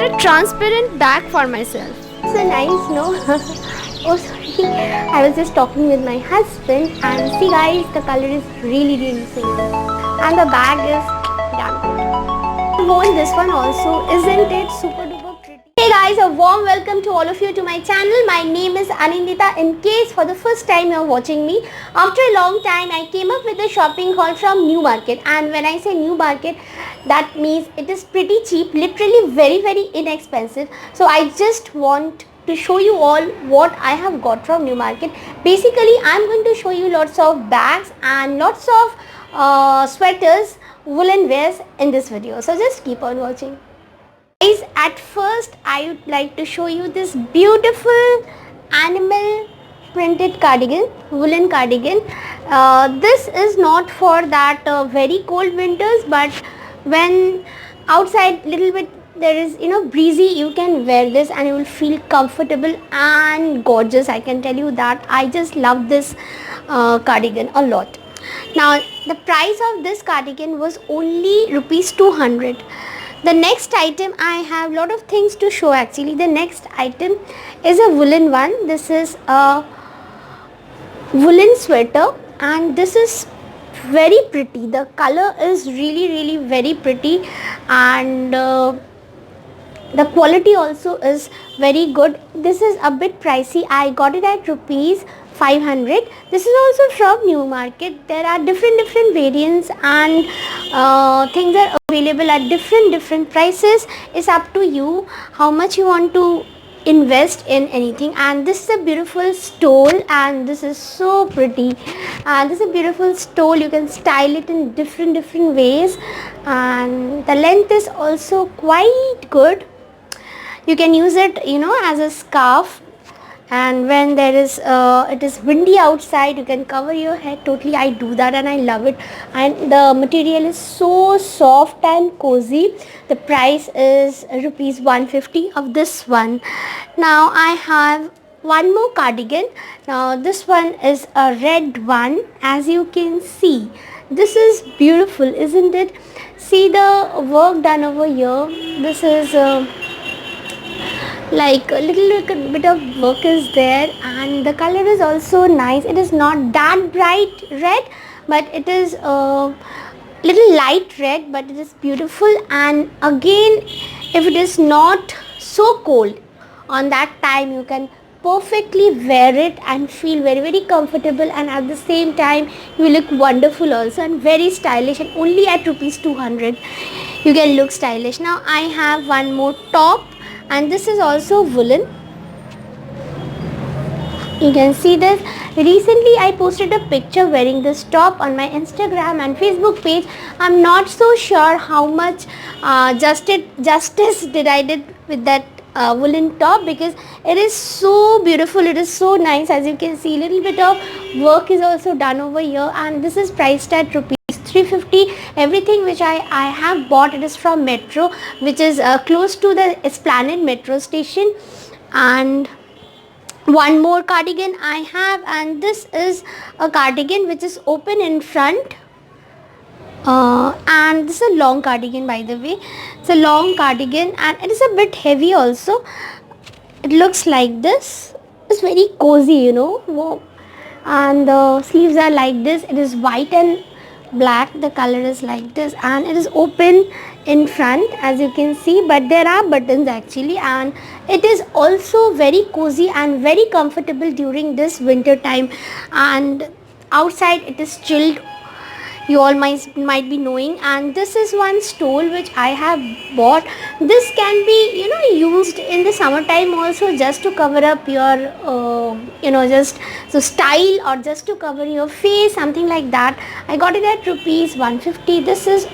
bought a transparent bag for myself. It's a nice, no? Oh, sorry. I was just talking with my husband, and see, guys, the color is really simple, and the bag is damn good. I want this one also. Isn't it super duper pretty? Hey guys, a warm welcome to all of you to my channel. My name is Anindita. In case for the first time you're watching me, after a long time I came up with a shopping haul from New Market, and when I say New Market, that means it is pretty cheap, literally very inexpensive. So I just want to show you all what I have got from New Market. Basically, I'm going to show you lots of bags and lots of sweaters, woolen wears in this video. So just keep on watching. Guys, at first I would like to show you this beautiful animal printed cardigan, woolen cardigan. This is not for that very cold winters, but when outside little bit there is breezy, you can wear this and you will feel comfortable and gorgeous. I can tell you that I just love this cardigan a lot. Now the price of this cardigan was only rupees 200. The next item, I have lot of things to show actually. The next item is a woolen one. This is a woolen sweater and this is very pretty. The color is really very pretty, and the quality also is very good. This is a bit pricey. I got it at rupees 500. This is also from New Market. There are different variants, and things are available at different prices. It's up to you how much you want to invest in anything. And this is a beautiful stole, and this is so pretty, and this is a beautiful stole. You can style it in different ways, and the length is also quite good. You can use it as a scarf, and when there is it is windy outside, you can cover your head totally. I do that and I love it, and the material is so soft and cozy. The price is rupees 150 of this one. Now I have one more cardigan. Now this one is a red one. As you can see, this is beautiful, isn't it? See the work done over here. This is like a little bit of work is there, and the color is also nice. It is not that bright red, but it is a little light red, but it is beautiful. And again, if it is not so cold, on that time you can perfectly wear it and feel very comfortable, and at the same time you look wonderful also, and very stylish, and only at rupees 200 you can look stylish. Now I have one more top, and this is also woolen. You can see this. Recently I posted a picture wearing this top on my Instagram and Facebook page. I'm not so sure how much justice did I did with that woolen top, because it is so beautiful, it is so nice. As you can see, little bit of work is also done over here, and this is priced at rupees 350. Everything which I have bought, it is from Metro, which is close to the Esplanade metro station. And one more cardigan I have, and this is a cardigan which is open in front, and this is a long cardigan, by the way. It's a long cardigan and it is a bit heavy also. It looks like this. It's very cozy, and the sleeves are like this. It is white and black. The color is like this, and it is open in front, as you can see, but there are buttons actually, and it is also very cozy and very comfortable during this winter time. And outside it is chilled, you all might be knowing. And this is one stole which I have bought. This can be used in the summertime also, just to cover up your just so style, or just to cover your face, something like that. I got it at rupees 150. This is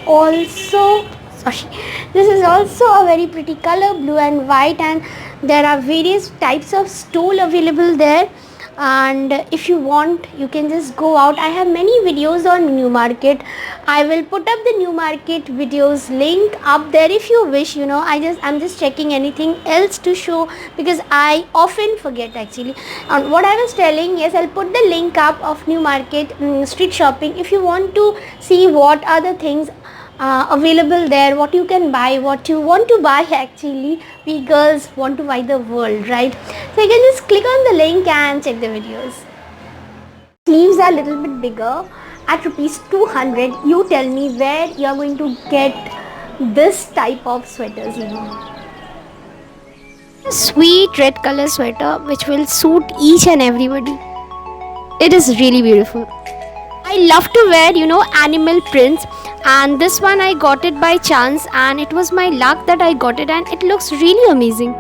also a very pretty color, blue and white, and there are various types of stole available there. And if you want, you can just go out. I have many videos on New Market. I will put up the New Market videos link up there if you wish. I'm just checking anything else to show, because I often forget actually. And what I was telling, yes, I'll put the link up of New Market street shopping. If you want to see what are the things available there, what you can buy, what you want to buy. Actually, we girls want to buy the world, right? So you can just click on the link and check the videos. Sleeves are a little bit bigger at rupees 200. You tell me where you are going to get this type of sweaters, A sweet red color sweater which will suit each and everybody. It is really beautiful. I love to wear, animal prints, and this one I got it by chance, and it was my luck that I got it, and it looks really amazing.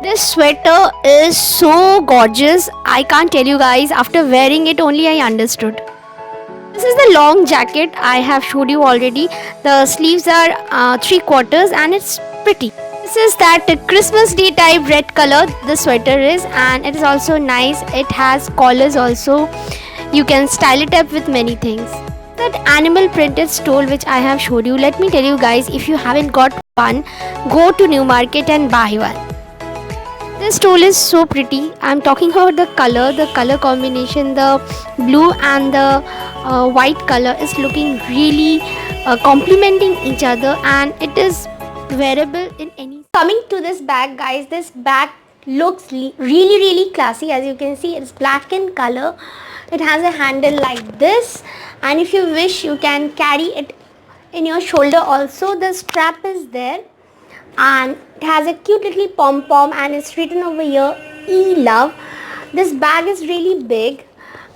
This sweater is so gorgeous. I can't tell you guys, after wearing it only I understood. This is the long jacket I have showed you already. The sleeves are 3/4 and it's pretty. This is that Christmas Day type red color the sweater is, and it is also nice. It has collars also. You can style it up with many things. That animal printed stole which I have showed you, let me tell you guys, if you haven't got one, go to New Market and buy one. This stole is so pretty. I'm talking about the color combination, the blue and the white color is looking really complementing each other, and it is wearable in any. Coming to this bag, guys, this bag looks really classy. As you can see, it's black in color. It has a handle like this, and if you wish you can carry it in your shoulder also. The strap is there, and it has a cute little pom-pom, and it's written over here E-Love. This bag is really big,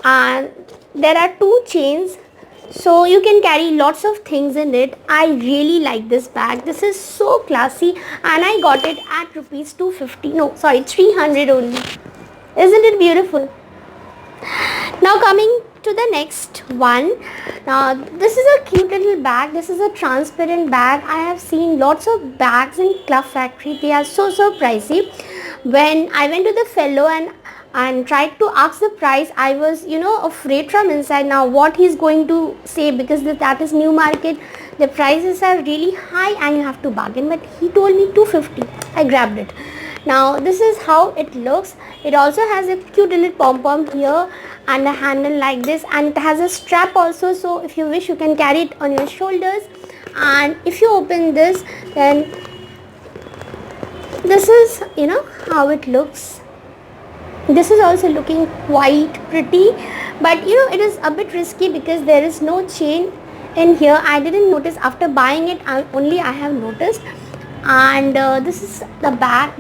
and there are 2 chains, so you can carry lots of things in it. I really like this bag. This is so classy, and I got it at rupees 250. No, sorry, 300 only. Isn't it beautiful? Now coming to the next one. Now this is a cute little bag. This is a transparent bag. I have seen lots of bags in Club Factory. They are so pricey. When I went to the fellow and tried to ask the price, I was afraid from inside now what he's going to say, because that is New Market. The prices are really high and you have to bargain, but he told me 250. I grabbed it. Now this is how it looks. It also has a cute little pom-pom here and a handle like this, and it has a strap also, so if you wish you can carry it on your shoulders. And if you open this, then this is how it looks. This is also looking quite pretty, but it is a bit risky because there is no chain in here. I didn't notice. After buying it only I have noticed. And this is the bag,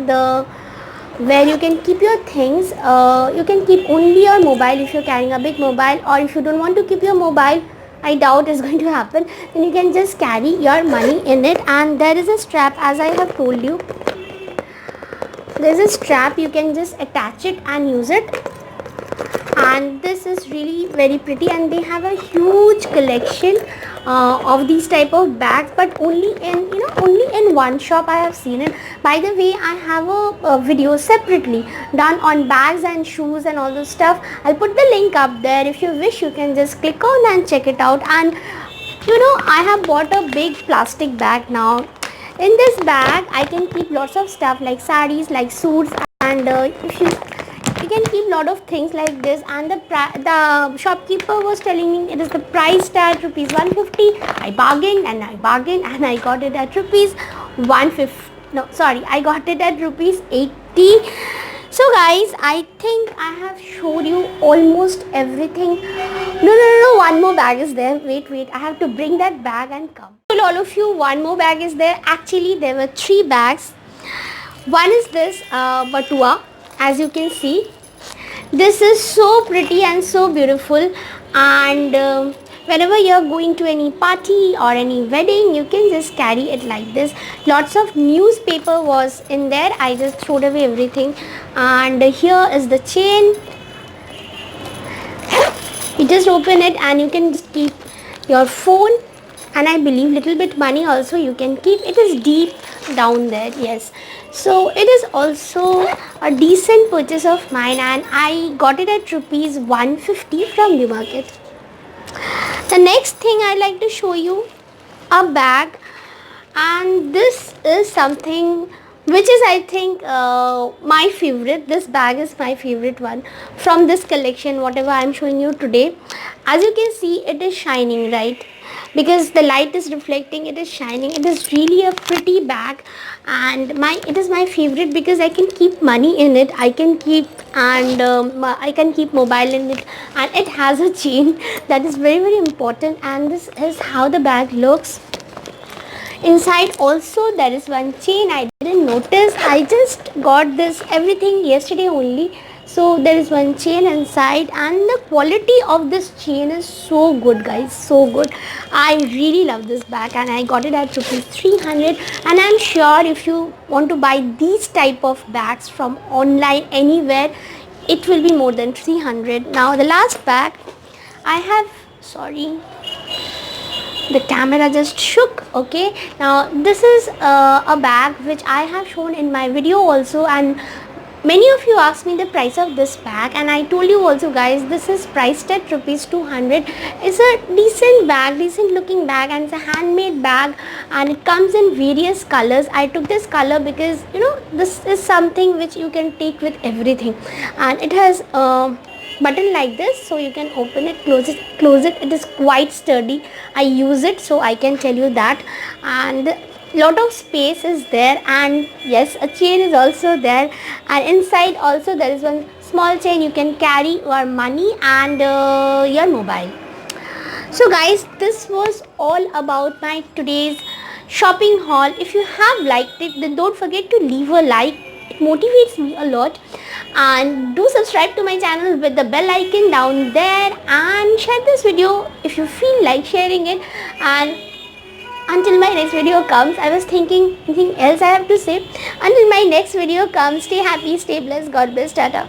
where you can keep your things. You can keep only your mobile if you're carrying a big mobile, or if you don't want to keep your mobile, I doubt it's going to happen, then you can just carry your money in it. And there is a strap, as I have told you. There's a strap, you can just attach it and use it. And this is really very pretty, and they have a huge collection of these type of bags, but only in one shop I have seen it. By the way, I have a video separately done on bags and shoes and all those stuff. I'll put the link up there. If you wish, you can just click on and check it out. And I have bought a big plastic bag now. In this bag I can keep lots of stuff like sarees, like suits, and if you can keep lot of things like this. And the shopkeeper was telling me it is the price tag rupees 150. I bargained and I got it at rupees 150. No, sorry, I got it at rupees 80. So guys, I think I have showed you almost everything. No, one more bag is there. Wait, I have to bring that bag and come. To all of you, one more bag is there. Actually, there were 3 bags. One is this batua, as you can see. This is so pretty and so beautiful, and whenever you are going to any party or any wedding, you can just carry it like this. Lots of newspaper was in there. I just threw away everything. And here is the chain. You just open it and you can just keep your phone, and I believe little bit money also you can keep. It is deep down there, yes. So it is also a decent purchase of mine, and I got it at rupees 150 from New Market. The next thing I like to show you, a bag, and this is something which is, I think, my favorite. This bag is my favorite one from this collection, whatever I am showing you today. As you can see, it is shining, right? because the light is reflecting, it is shining. It is really a pretty bag, and it is my favorite because I can keep money in it, I can keep, and I can keep mobile in it, and it has a chain that is very very important. And this is how the bag looks. Inside also there is one chain. I didn't notice, I just got this everything yesterday only. So there is one chain inside, and the quality of this chain is so good guys, so good. I really love this bag, and I got it at rupees 300. And I'm sure if you want to buy these type of bags from online anywhere, it will be more than 300. Now the last bag I have, sorry, the camera just shook. Okay, now this is a bag which I have shown in my video also, and many of you asked me the price of this bag, and I told you also guys, this is priced at rupees 200. It's a decent bag, decent looking bag, and it's a handmade bag, and it comes in various colors. I took this color because this is something which you can take with everything, and it has button like this, so you can open it, close it. It is quite sturdy. I use it, so I can tell you that. And lot of space is there, and yes, a chain is also there, and inside also there is one small chain. You can carry your money and your mobile. So guys, this was all about my today's shopping haul. If you have liked it, then don't forget to leave a like, it motivates me a lot. And do subscribe to my channel with the bell icon down there, and share this video if you feel like sharing it. And until my next video comes, I was thinking anything else I have to say. Until my next video comes, stay happy, stay blessed, God bless, tata.